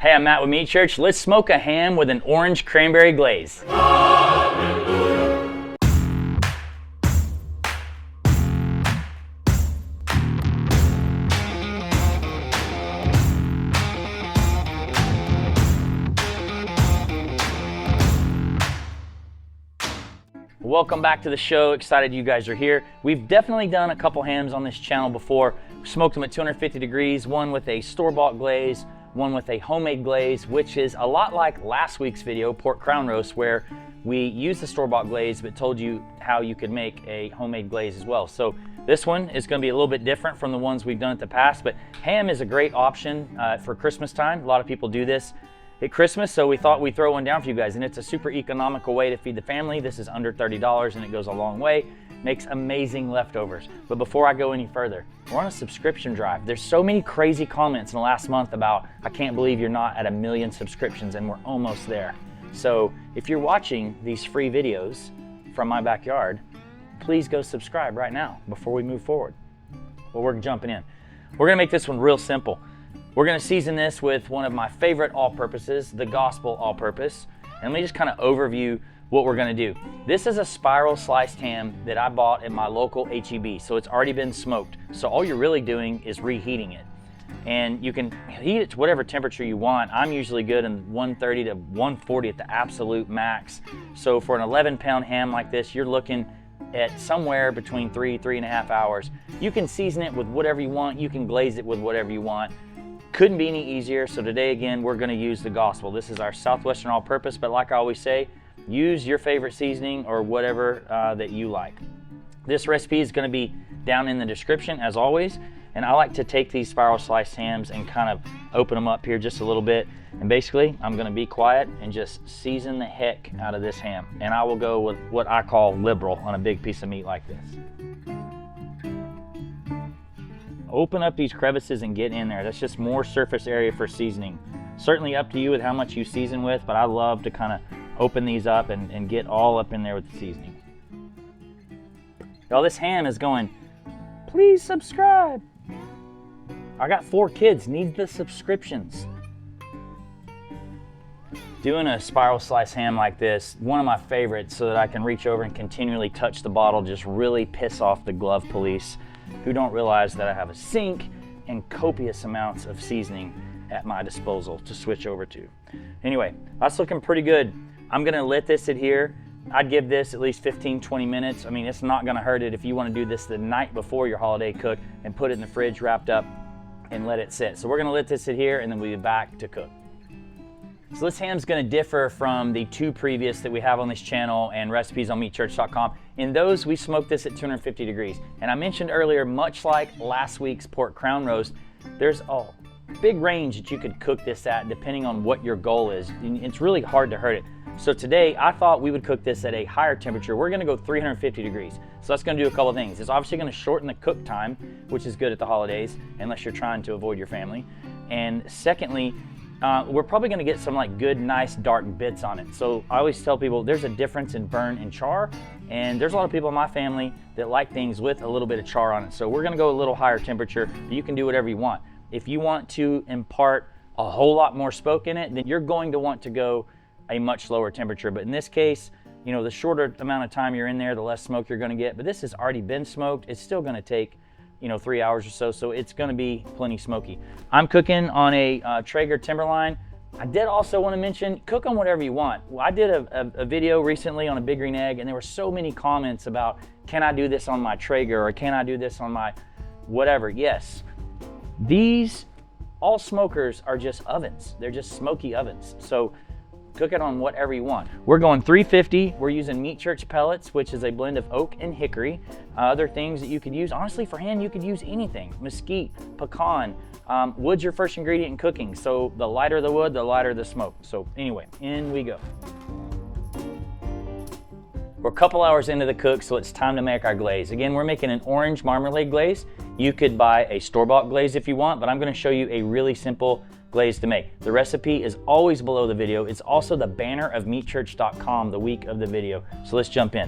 Hey, I'm Matt with Meat Church. Let's smoke a ham with an orange cranberry glaze. Welcome back to the show. Excited you guys are here. We've definitely done a couple hams on this channel before. We smoked them at 250 degrees, one with a store-bought glaze, one with a homemade glaze, which is a lot like last week's video, pork crown roast, where we used the store-bought glaze but told you how you could make a homemade glaze as well. So this one is going to be a little bit different from the ones we've done in the past, but ham is a great option for Christmas time. A lot of people do this at Christmas, so we thought we'd throw one down for you guys, and it's a super economical way to feed the family. This is under $30 and it goes a long way. Makes amazing leftovers. But before I go any further, we're on a subscription drive. There's so many crazy comments in the last month about, I can't believe you're not at 1 million subscriptions, and we're almost there. So if you're watching these free videos from my backyard, please go subscribe right now before we move forward. Well, we're jumping in. We're gonna make this one real simple. We're gonna season this with one of my favorite all-purposes, the Gospel all-purpose. And let me just kind of overview what we're gonna do. This is a spiral sliced ham that I bought at my local HEB, so it's already been smoked. So all you're really doing is reheating it. And you can heat it to whatever temperature you want. I'm usually good in 130 to 140 at the absolute max. So for an 11-pound ham like this, you're looking at somewhere between 3.5 hours. You can season it with whatever you want. You can glaze it with whatever you want. Couldn't be any easier. So today, again, we're gonna use the Gospel. This is our Southwestern all-purpose, but like I always say, use your favorite seasoning or whatever that you like. This recipe is gonna be down in the description as always, and I like to take these spiral sliced hams and kind of open them up here just a little bit, and basically I'm gonna be quiet and just season the heck out of this ham, and I will go with what I call liberal on a big piece of meat like this. Open up these crevices and get in there. That's just more surface area for seasoning. Certainly up to you with how much you season with, but I love to kind of open these up and get all up in there with the seasoning. Y'all, this ham is going, please subscribe. I got 4 kids, need the subscriptions. Doing a spiral slice ham like this, one of my favorites, so that I can reach over and continually touch the bottle, just really piss off the glove police who don't realize that I have a sink and copious amounts of seasoning at my disposal to switch over to. Anyway, that's looking pretty good. I'm gonna let this adhere. I'd give this at least 15-20 minutes. I mean, it's not gonna hurt it if you wanna do this the night before your holiday cook and put it in the fridge wrapped up and let it sit. So we're gonna let this adhere and then we'll be back to cook. So this ham's gonna differ from the 2 previous that we have on this channel and recipes on meatchurch.com. In those, we smoked this at 250 degrees. And I mentioned earlier, much like last week's pork crown roast, there's a big range that you could cook this at depending on what your goal is. It's really hard to hurt it. So today, I thought we would cook this at a higher temperature. We're gonna go 350 degrees. So that's gonna do a couple of things. It's obviously gonna shorten the cook time, which is good at the holidays, unless you're trying to avoid your family. And secondly, we're probably gonna get some like good, nice, dark bits on it. So I always tell people there's a difference in burn and char, and there's a lot of people in my family that like things with a little bit of char on it. So we're gonna go a little higher temperature, but you can do whatever you want. If you want to impart a whole lot more smoke in it, then you're going to want to go a much lower temperature. But in this case, you know, the shorter amount of time you're in there, the less smoke you're gonna get. But this has already been smoked. It's still gonna take, you know, 3 hours or so, so it's gonna be plenty smoky. I'm cooking on a Traeger Timberline. I did also want to mention, cook on whatever you want. Well, I did a video recently on a Big Green Egg, and there were so many comments about, can I do this on my Traeger, or can I do this on my whatever? Yes, these all smokers are just ovens. They're just smoky ovens. So cook it on whatever you want. We're going 350. We're using Meat Church pellets, which is a blend of oak and hickory. Other things that you could use, honestly, for ham, you could use anything. Mesquite, pecan. Wood's your first ingredient in cooking. So the lighter the wood, the lighter the smoke. So anyway, in we go. We're a couple hours into the cook, so it's time to make our glaze. Again, we're making an orange marmalade glaze. You could buy a store-bought glaze if you want, but I'm gonna show you a really simple glaze to make. The recipe is always below the video. It's also the banner of meatchurch.com the week of the video. So let's jump in.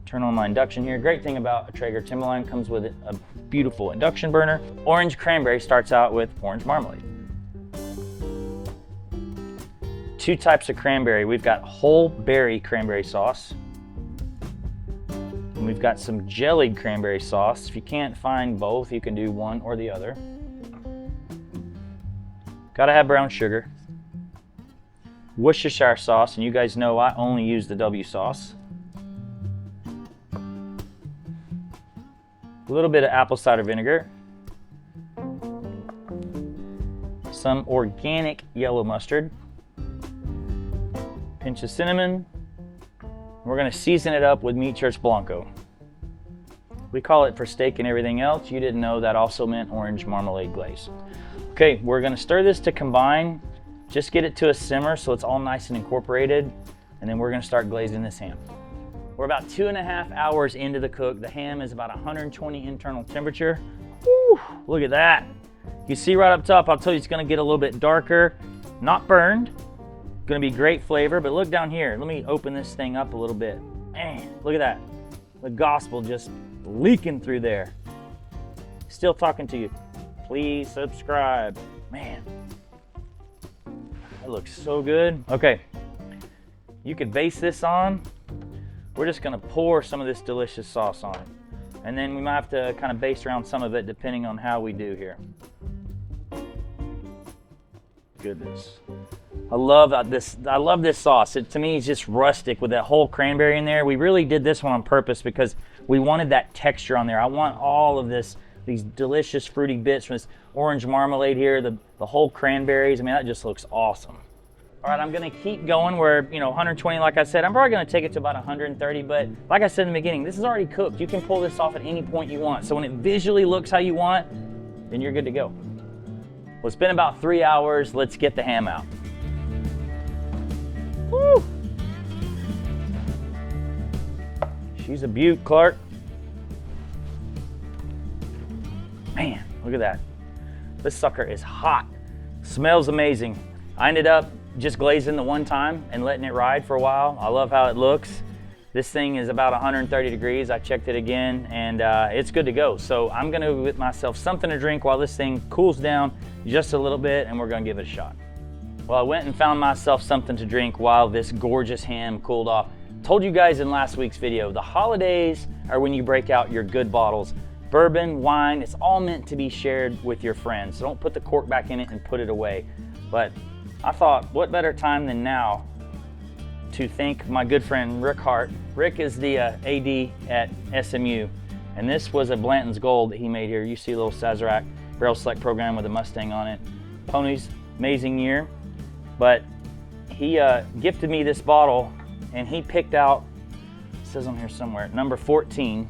Turn on my induction here. Great thing about a Traeger Timberline, comes with a beautiful induction burner. Orange cranberry starts out with orange marmalade. two types of cranberry. We've got whole berry cranberry sauce, and we've got some jellied cranberry sauce. If you can't find both, you can do one or the other. Gotta have brown sugar. Worcestershire sauce, and you guys know I only use the W sauce. A little bit of apple cider vinegar. Some organic yellow mustard. Pinch of cinnamon. We're gonna season it up with Meat Church Blanco. We call it for steak and everything else. You didn't know that also meant orange marmalade glaze. Okay, we're gonna stir this to combine. Just get it to a simmer so it's all nice and incorporated, and then we're gonna start glazing this ham. We're about 2.5 hours into the cook. The ham is about 120 internal temperature. Woo, look at that. You see right up top, I'll tell you it's gonna get a little bit darker, not burned. Gonna be great flavor, but look down here. Let me open this thing up a little bit. Man, look at that. The gospel just leaking through there. Still talking to you. Please subscribe. Man. That looks so good. Okay, you could base this on. We're just gonna pour some of this delicious sauce on it. And then we might have to kind of base around some of it depending on how we do here. Goodness. I love this sauce. It to me is just rustic with that whole cranberry in there. We really did this one on purpose because we wanted that texture on there. I want all of these delicious fruity bits from this orange marmalade here, the whole cranberries. I mean, that just looks awesome. All right, I'm gonna keep going. We're 120, like I said. I'm probably gonna take it to about 130, but like I said in the beginning, this is already cooked. You can pull this off at any point you want. So when it visually looks how you want, then you're good to go. Well, it's been about 3 hours. Let's get the ham out. Woo! She's a beaut, Clark. Man, look at that. This sucker is hot. Smells amazing. I ended up just glazing the one time and letting it ride for a while. I love how it looks. This thing is about 130 degrees. I checked it again, and it's good to go. So I'm gonna get myself something to drink while this thing cools down just a little bit, and we're gonna give it a shot. Well, I went and found myself something to drink while this gorgeous ham cooled off. Told you guys in last week's video, the holidays are when you break out your good bottles. Bourbon, wine, it's all meant to be shared with your friends. So don't put the cork back in it and put it away. But I thought, what better time than now to thank my good friend Rick Hart. Rick is the AD at SMU, and this was a Blanton's Gold that he made here. You see a little Sazerac barrel select program with a Mustang on it. Ponies, amazing year. But he gifted me this bottle, and he picked out, it says on here somewhere, number 14.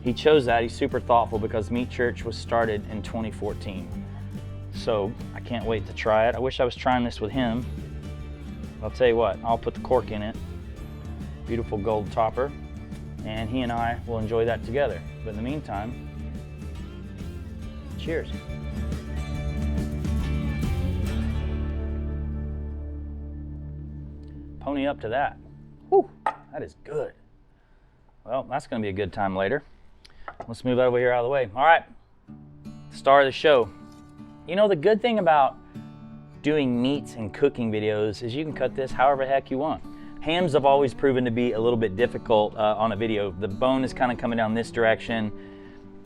He chose that. He's super thoughtful because Meat Church was started in 2014. So I can't wait to try it. I wish I was trying this with him. I'll tell you what, I'll put the cork in it. Beautiful gold topper. And he and I will enjoy that together. But in the meantime, cheers. Pony up to that. Whew, that is good. Well, that's gonna be a good time later. Let's move that over here out of the way. All right, star of the show. You know, the good thing about doing meats and cooking videos is you can cut this however the heck you want. Hams have always proven to be a little bit difficult on a video. The bone is kind of coming down this direction,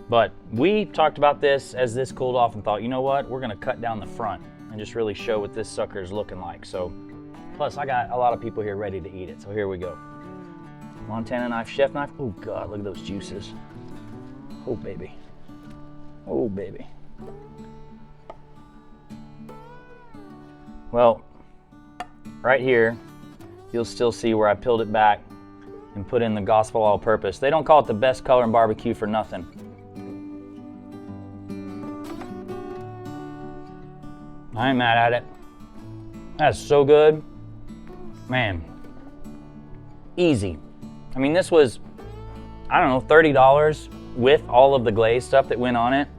but we talked about this as this cooled off and thought, you know what, we're gonna cut down the front and just really show what this sucker is looking like. So, plus I got a lot of people here ready to eat it, so here we go. Montana knife, chef knife. Oh God, look at those juices. Oh baby, oh baby. Well, right here, you'll still see where I peeled it back and put in the gospel all-purpose. They don't call it the best color in barbecue for nothing. I ain't mad at it. That's so good. Man, easy. I mean, this was, I don't know, $30 with all of the glaze stuff that went on it.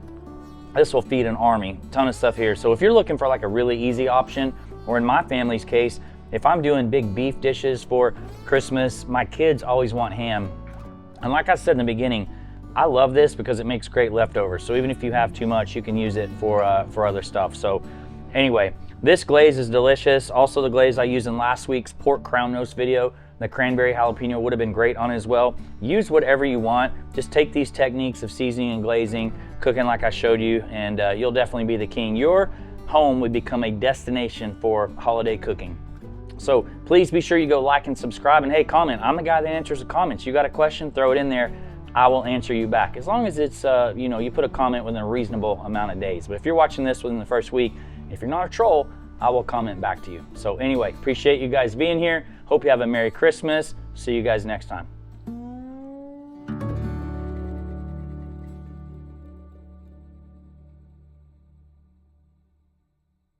This will feed an army. Ton of stuff here. So if you're looking for like a really easy option, or in my family's case, if I'm doing big beef dishes for Christmas, my kids always want ham. And like I said in the beginning, I love this because it makes great leftovers. So even if you have too much, you can use it for other stuff. So Anyway, this glaze is delicious. Also the glaze I used in last week's pork crown roast video, the cranberry jalapeno would have been great on it as well. Use whatever you want. Just take these techniques of seasoning and glazing, cooking like I showed you, and you'll definitely be the king. Your home would become a destination for holiday cooking. So please be sure you go like and subscribe, and hey, comment. I'm the guy that answers the comments. You got a question, throw it in there. I will answer you back. As long as it's, you put a comment within a reasonable amount of days. But if you're watching this within the first week, if you're not a troll, I will comment back to you. So anyway, appreciate you guys being here. Hope you have a Merry Christmas. See you guys next time.